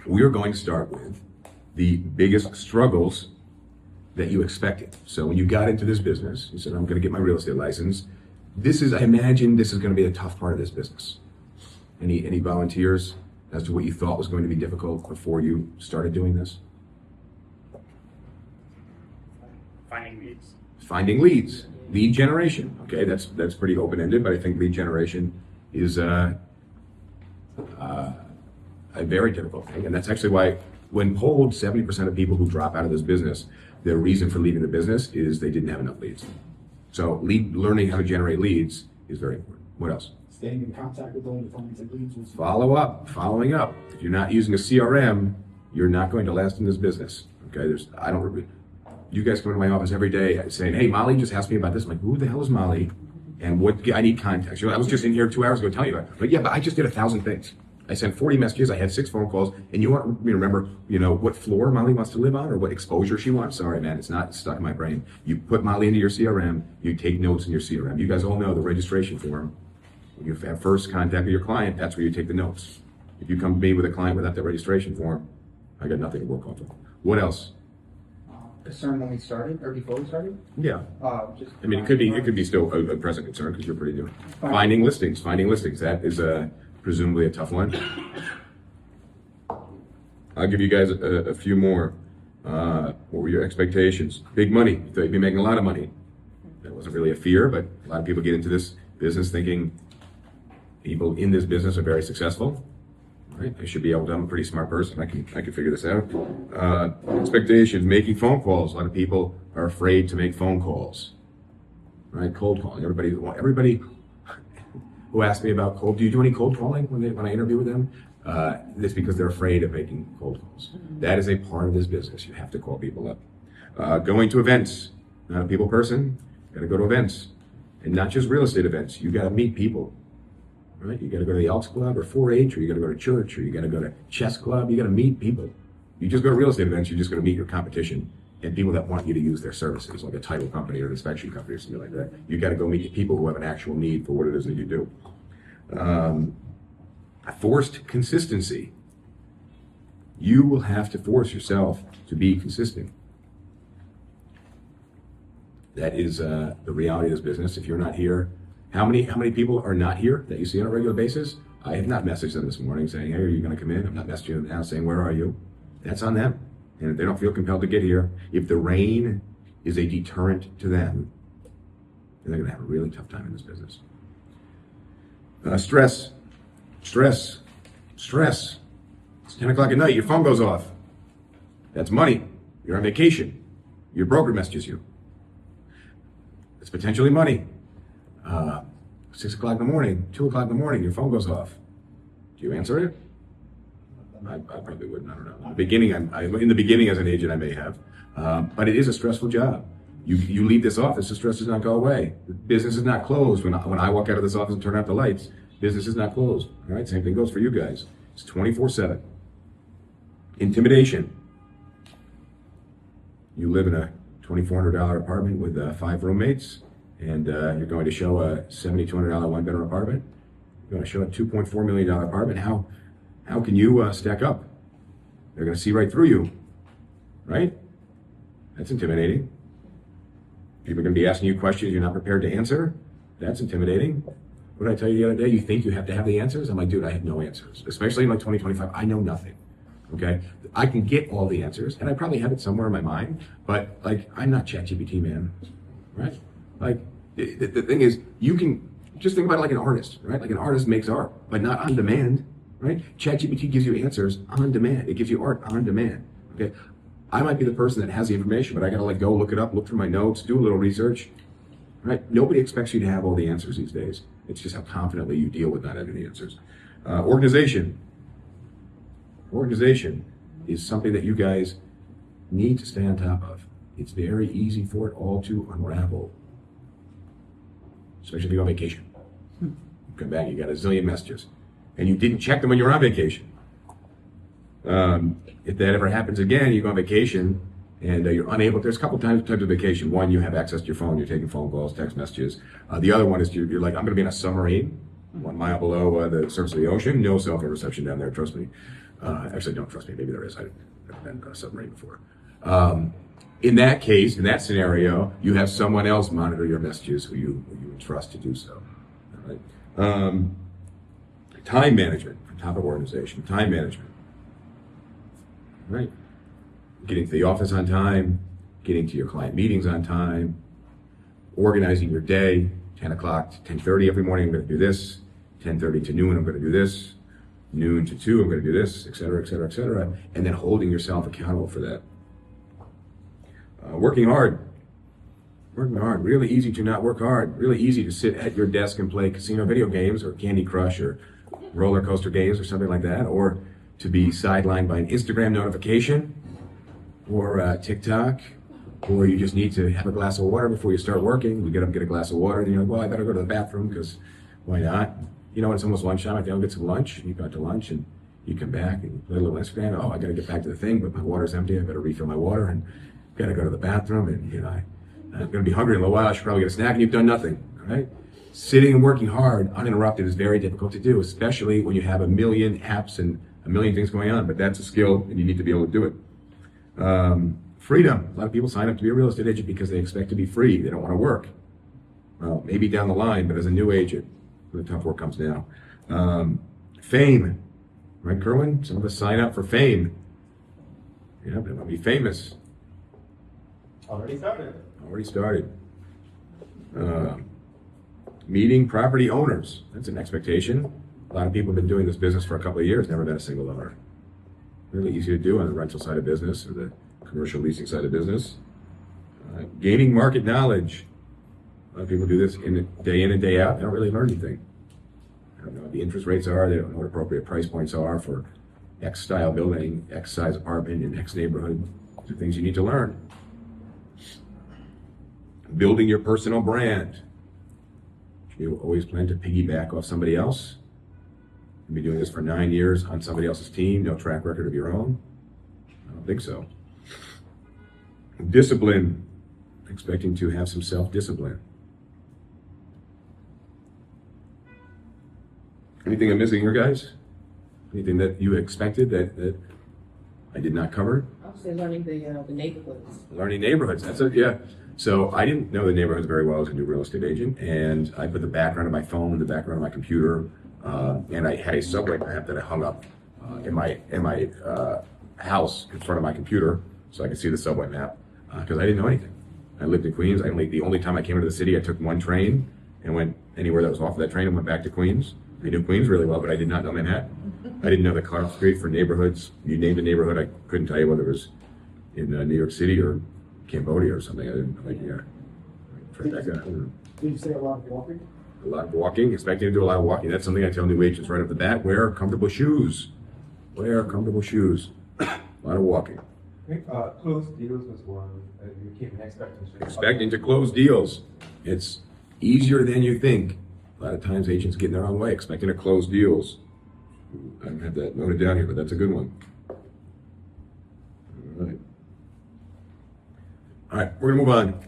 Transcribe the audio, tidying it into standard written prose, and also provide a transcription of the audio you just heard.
we are going to start with the biggest struggles that you expected. So when you got into this business, you said, I'm going to get my real estate license. I imagine this is going to be the tough part of this business. Any volunteers as to what you thought was going to be difficult before you started doing this? Finding leads, lead generation. Okay, that's pretty open-ended, but I think lead generation is a very difficult thing, and that's actually why, when polled, 70% of people who drop out of this business, their reason for leaving the business is they didn't have enough leads. So learning how to generate leads is very important. What else? Staying in contact with all the clients and leads. Following up. If you're not using a CRM, you're not going to last in this business. Okay, you guys come into my office every day saying, hey, Molly just asked me about this. I'm like, who the hell is Molly? And I need contacts. I was just in here 2 hours ago telling you about it. But yeah, but I just did 1,000 things. I sent 40 messages, I had 6 phone calls, and you want me to remember, what floor Molly wants to live on or what exposure she wants? Sorry, man, it's not stuck in my brain. You put Molly into your CRM, you take notes in your CRM. You guys all know the registration form. When you have first contact with your client, that's where you take the notes. If you come to me with a client without that registration form, I got nothing to work off of. What else? Concern when we started or before we started? Yeah. It could be still a present concern because you're pretty new. Finding listings. That is presumably a tough one. I'll give you guys a few more. What were your expectations? Big money. You thought you'd be making a lot of money. That wasn't really a fear, but a lot of people get into this business thinking people in this business are very successful. Right? I should be able to. I'm a pretty smart person. I can figure this out. Expectations, making phone calls. A lot of people are afraid to make phone calls. Right? Cold calling. Everybody who asks me about do you do any cold calling when I interview with them? It's because they're afraid of making cold calls. That is a part of this business. You have to call people up. Going to events. Not a people person. Got to go to events, and not just real estate events. You got to meet people. Right? You got to go to the Elks Club or 4-H, or you got to go to church, or you got to go to chess club. You got to meet people. You just go to real estate events, you're just going to meet your competition and people that want you to use their services, like a title company or an inspection company or something like that. You got to go meet people who have an actual need for what it is that you do. Forced consistency. You will have to force yourself to be consistent. That is the reality of this business. If you're not here, how many people are not here that you see on a regular basis? I have not messaged them this morning saying, hey, are you going to come in? I'm not messaging them now saying, where are you? That's on them. And if they don't feel compelled to get here, if the rain is a deterrent to them, then they're going to have a really tough time in this business. Stress. It's 10 o'clock at night, your phone goes off. That's money. You're on vacation. Your broker messages you. It's potentially money. 6 o'clock in the morning, 2 o'clock in the morning, your phone goes off. Do you answer it? I probably wouldn't. I don't know. In the beginning as an agent, I may have. But it is a stressful job. You leave this office, the stress does not go away. The business is not closed. When I walk out of this office and turn out the lights, business is not closed. All right, same thing goes for you guys. It's 24/7. Intimidation. You live in a $2,400 apartment with 5 roommates, and you're going to show a $7,200 one-bedroom apartment. You're going to show a $2.4 million apartment. How can you stack up? They're going to see right through you, right? That's intimidating. People are going to be asking you questions you're not prepared to answer. That's intimidating. What did I tell you the other day? You think you have to have the answers? I'm like, dude, I have no answers. Especially in like 2025, I know nothing. Okay? I can get all the answers, and I probably have it somewhere in my mind, but like, I'm not ChatGPT, man. Right? Like, the thing is, you can just think about it like an artist, right? Like an artist makes art, but not on demand, right? ChatGPT gives you answers on demand. It gives you art on demand. Okay? I might be the person that has the information, but I gotta go look it up, look through my notes, do a little research, right? Nobody expects you to have all the answers these days. It's just how confidently you deal with not having the answers. Organization. Organization is something that you guys need to stay on top of. It's very easy for it all to unravel, especially if you go on vacation. You come back, you got a zillion messages, and you didn't check them when you were on vacation. If that ever happens again, you go on vacation and you're unable, there's a couple types of vacation. One, you have access to your phone, you're taking phone calls, text messages. The other one is you're like, I'm going to be in a submarine 1 mile below the surface of the ocean, no cell phone reception down there, trust me. Actually, don't trust me. Maybe there is. I've been on a submarine before. In that case, in that scenario, you have someone else monitor your messages who you would trust to do so. All right. Time management, on top of organization. Time management. All right. Getting to the office on time, getting to your client meetings on time, organizing your day. 10 o'clock to 10:30 every morning, I'm going to do this. 10:30 to noon, I'm going to do this. Noon to 2, I'm going to do this, et cetera, et cetera, et cetera. And then holding yourself accountable for that. Working hard. Working hard. Really easy to not work hard. Really easy to sit at your desk and play casino video games or Candy Crush or roller coaster games or something like that. Or to be sidelined by an Instagram notification or TikTok. Or you just need to have a glass of water before you start working. You get up and get a glass of water, and you're like, well, I better go to the bathroom because why not? You know, when it's almost lunchtime, I think I'll get some lunch. You go out to lunch and you come back and you play a little Instagram. Oh, I got to get back to the thing, but my water's empty. I better refill my water and got to go to the bathroom. And, you know, I'm going to be hungry in a little while. I should probably get a snack, and you've done nothing, all right? Sitting and working hard, uninterrupted, is very difficult to do, especially when you have a million apps and a million things going on. But that's a skill, and you need to be able to do it. Freedom. A lot of people sign up to be a real estate agent because they expect to be free. They don't want to work. Well, maybe down the line, but as a new agent, the tough work comes now. Fame. Right, Kerwin? Some of us sign up for fame. Yeah, they want to be famous. Already started. Already started. Meeting property owners. That's an expectation. A lot of people have been doing this business for a couple of years, never met a single owner. Really easy to do on the rental side of business or the commercial leasing side of business. Gaining market knowledge. A lot of people do this day in and day out. They don't really learn anything. They don't know what the interest rates are. They don't know what appropriate price points are for X style building, X size apartment in X neighborhood. These are things you need to learn. Building your personal brand. You always plan to piggyback off somebody else. You've been doing this for 9 years on somebody else's team, no track record of your own. I don't think so. Discipline, expecting to have some self-discipline. Anything I'm missing here, guys? Anything that you expected that I did not cover? I'll say learning the neighborhoods. Learning neighborhoods, that's it, yeah. So I didn't know the neighborhoods very well as a new real estate agent, and I put the background of my phone, the background of my computer, and I had a subway map that I hung up in my house in front of my computer so I could see the subway map because I didn't know anything. I lived in Queens. The only time I came into the city, I took one train and went anywhere that was off of that train and went back to Queens. I knew Queens really well, but I did not know Manhattan. I didn't know the Clark Street for neighborhoods. You named a neighborhood, I couldn't tell you whether it was in New York City or Cambodia or something. I didn't know. Did you say a lot of walking? A lot of walking, expecting to do a lot of walking. That's something I tell new agents right off the bat. Wear comfortable shoes. Wear comfortable shoes. A lot of walking. Closed deals was one. You keep expecting. Expecting to close deals. It's easier than you think. A lot of times agents get in their own way, expecting to close deals. I don't have that noted down here, but that's a good one. All right. All right, we're going to move on.